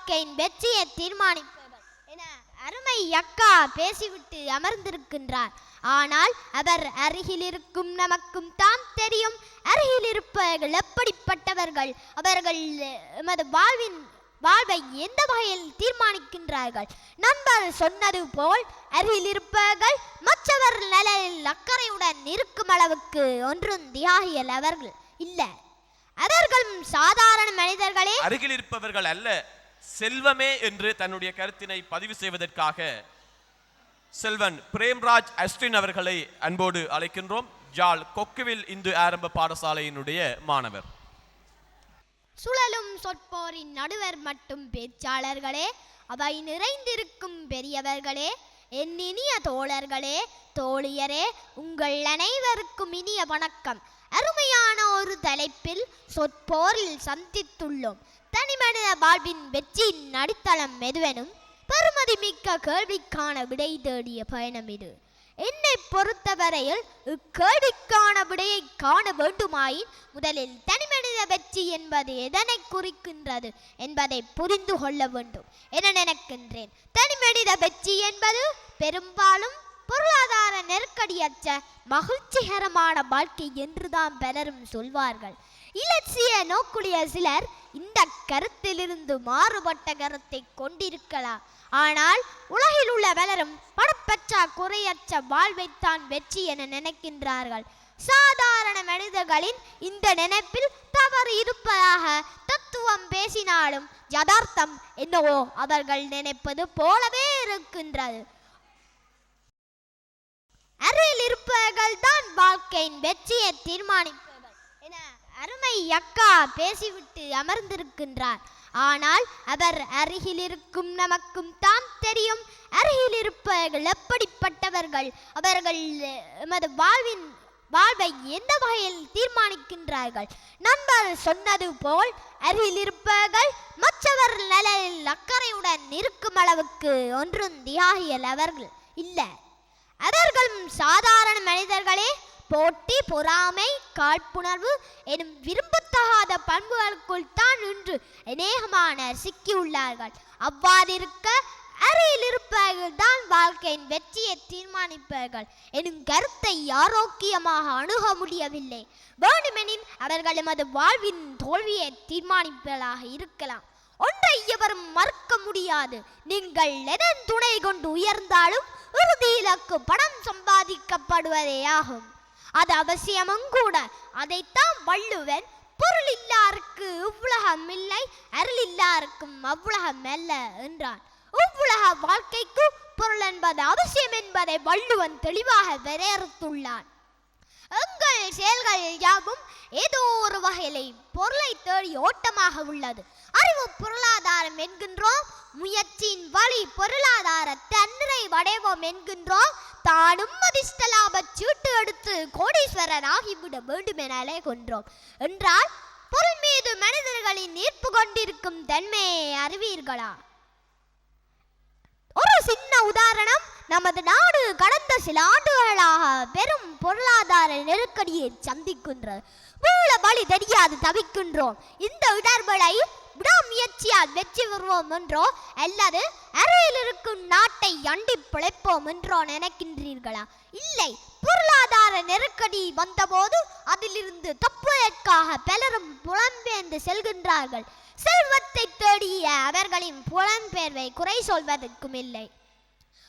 வாழ்க்கையின் வெற்றியை தீர்மானிப்பவர் என அருமை அக்கா பேசிவிட்டு அமர்ந்திருக்கின்றார். ஆனால் அவர் அருகில் இருக்கும் நமக்கும் தான் தெரியும் அருகில் இருப்பவர்கள் எப்படிப்பட்டவர்கள், அவர்கள் எமது வாழ்வை எந்த வகையில் தீர்மானிக்கின்றார்கள். நண்பர் சொன்னது போல் அருகில் இருப்பவர்கள் மற்றவர் நலனில் அக்கறையுடன் இருக்கும் அளவுக்கு ஒன்றும் தியாகிகள் அவர்கள் இல்ல. அவர்களும் சாதாரண மனிதர்களே. அருகில் இருப்பவர்கள் அல்ல, செல்வமே என்று தன்னுடைய கருத்தினை பதிவு செய்வதற்காக செல்வன் பிரேம்ராஜ் அஸ்டின் அவர்களை அன்போடு அழைக்கின்றோம். ஜாழ் கொக்குவில் இந்து ஆரம்ப பாடசாலையினுடைய மாணவர். சுழலும் சொற்போரின் நடுவர் மட்டும் பேச்சாளர்களே, அவை நிறைந்திருக்கும் பெரியவர்களே, என் இனிய தோழர்களே, தோழியரே, உங்கள் அனைவருக்கும் இனிய வணக்கம். அருமையான ஒரு தலைப்பில் சொற்போரில் சந்தித்துள்ளோம். தனிமனித வாழ்வின் வெற்றியின் அடித்தளம் எதுவெனும் பெருமதி மிக்க கேள்விக்கான விடை தேடிய பயணம் இது. என்னை பொறுத்தவரையில் இக்கேள்விக்கான விடையை காண வேண்டுமாயின் முதலில் தனிமனித வெற்றி என்பது எதனை குறிக்கின்றது என்பதை புரிந்து கொள்ள வேண்டும் என நினைக்கின்றேன். தனிமனித வெற்றி என்பது பெரும்பாலும் பொருளாதார நெருக்கடியற்ற மகிழ்ச்சிகரமான வாழ்க்கை என்றுதான் பலரும் சொல்வார்கள். இலட்சிய நோக்குடைய சிலர் இந்த கருத்திலிருந்து மாறுபட்ட கருத்தை கொண்டிருக்கலாம். ஆனால் உலகில் உள்ள பலரும் பணப்பற்றாக்குறையற்ற வாழ்வைத்தான் வெற்றி என நினைக்கின்றார்கள். சாதாரண மனிதர்களின் இந்த நினைப்பில் தவறு இருப்பதாக தத்துவம் பேசினாலும் யதார்த்தம் என்னவோ அவர்கள் நினைப்பது போலவே இருக்கின்றது. அருகில் இருப்பவர்கள் தான் வாழ்க்கையின் வெற்றியை தீர்மானிப்பவர்கள் என அருமை அக்கா பேசிவிட்டு அமர்ந்திருக்கின்றார். ஆனால் அவர் அருகில் இருக்கும் நமக்கும் தான் தெரியும் அருகில் இருப்பவர்கள் எப்படிப்பட்டவர்கள், அவர்கள் எமது வாழ்வை எந்த வகையில் தீர்மானிக்கின்றார்கள். நண்பர் சொன்னது போல் அருகில் இருப்பவர்கள் மற்றவர் நலனில் அக்கறையுடன் இருக்கும் அளவுக்கு ஒன்றும் தியாகிகள் அவர்கள் இல்ல. அவர்களும் சாதாரண மனிதர்களே. போட்டி, பொறாமை, காழ்ப்புணர்வு எனும் விரும்பத்தகாத பண்புகளுக்குள் தான் இன்று அநேகமானர் சிக்கியுள்ளார்கள். அவ்வாறிருக்க அருகில் இருப்பவர்கள் தான் வாழ்க்கையின் வெற்றியை தீர்மானிப்பவர்கள் எனும் கருத்தை ஆரோக்கியமாக அணுக முடியவில்லை. வேண்டுமெனின் அவர்கள் எமது வாழ்வின் தோல்வியை தீர்மானிப்பவர்களாக இருக்கலாம். ஒன்றை எவரும் மறுக்க முடியாது. நீங்கள் எதன் துணை கொண்டு உயர்ந்தாலும் இறுதி இலக்கு பணம் சம்பாதிக்கப்படுவதே ஆகும். அது அவசியமும் கூட. அதைத்தான் வள்ளுவன் பொருள் இல்லாருக்கு இவ்வுலகம் இல்லை, அருள் இல்லாருக்கும் அவ்வுலகம் அல்ல என்றான். இவ்வுலக வாழ்க்கைக்கு பொருள் என்பது அவசியம் என்பதை வள்ளுவன் தெளிவாக வரையறுத்துள்ளான். எங்கள் செயல்கள் யாவும் ஏதோ ஒரு வகையிலே பொருளை தேடி ஓட்டமாக உள்ளது. அறிவு பொருளாதாரம் என்கின்றோம், முயற்சியின் வழி பொருளாதார தன்னிறை அடைவோம் என்கின்றோம். தானும் அதிர்ஷ்ட லாப சீட்டு எடுத்து கோடீஸ்வரன் ஆகிவிட வேண்டும் என அலைகின்றோம் என்றால் பொருள் மீது மனிதர்களின் ஈர்ப்பு கொண்டிருக்கும் தன்மையை அறிவீர்களா? ஒரு சின்ன உதாரணம். நமது நாடு கடந்த சில ஆண்டுகளாக பெரும் பொருளாதார நெருக்கடியை சந்திக்கின்றது. வீழ வழி தெரியாது தவிக்கின்றோம். இந்த இடர்களை விடாமுயற்சியால் வெற்றி பெறுவோம் என்றோ அல்லது அறையில் இருக்கும் நாட்டை அண்டி பிழைப்போம் என்றோ நினைக்கின்றீர்களா? இல்லை. பொருளாதார நெருக்கடி வந்தபோது அதிலிருந்து தப்புவதற்காக பலரும் புலம்பெயர்ந்து செல்கின்றார்கள். செல்வத்தை தேடிய அவர்களின் புலம்பெயர்வை குறை சொல்வதற்கும் இல்லை.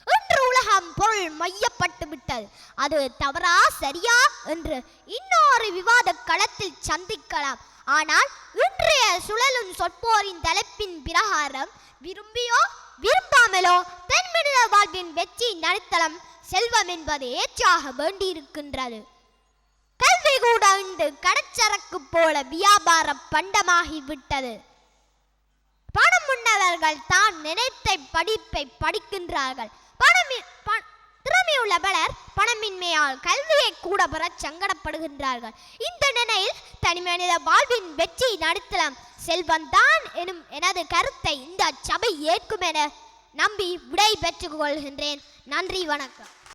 இன்று உலகம் பொருள் மையப்பட்டு விட்டது. அது தவறா சரியா என்று இன்னொரு விவாத களத்தில் சந்திக்கலாம். ஆனால் இன்றைய சுழலும் சொற்போரின் தலைப்பின் பிரகாரம் விரும்பியோ விரும்பாமலோ தன்மனித வாழ்வின் வெற்றி நடுத்தளம் செல்வம் என்பது ஏற்றாக வேண்டியிருக்கின்றது. கல்வி கூட இன்று கடச்சரக்கு போல வியாபார பண்டமாகிவிட்டது. பணம் உண்ணவர்கள் தான் நினைத்த படிப்பை படிக்கின்றார்கள். திறமையுள்ள பலர் பணமின்மையால் கல்வியை கூட பெற சங்கடப்படுகின்றார்கள். இந்த நிலையில் தனிமனித வாழ்வின் வெற்றி நடுத்தளம் செல்வந்தான் எனும் எனது கருத்தை இந்த சபை ஏற்கும் என நம்பி விடை பெற்றுக் கொள்கின்றேன். நன்றி, வணக்கம்.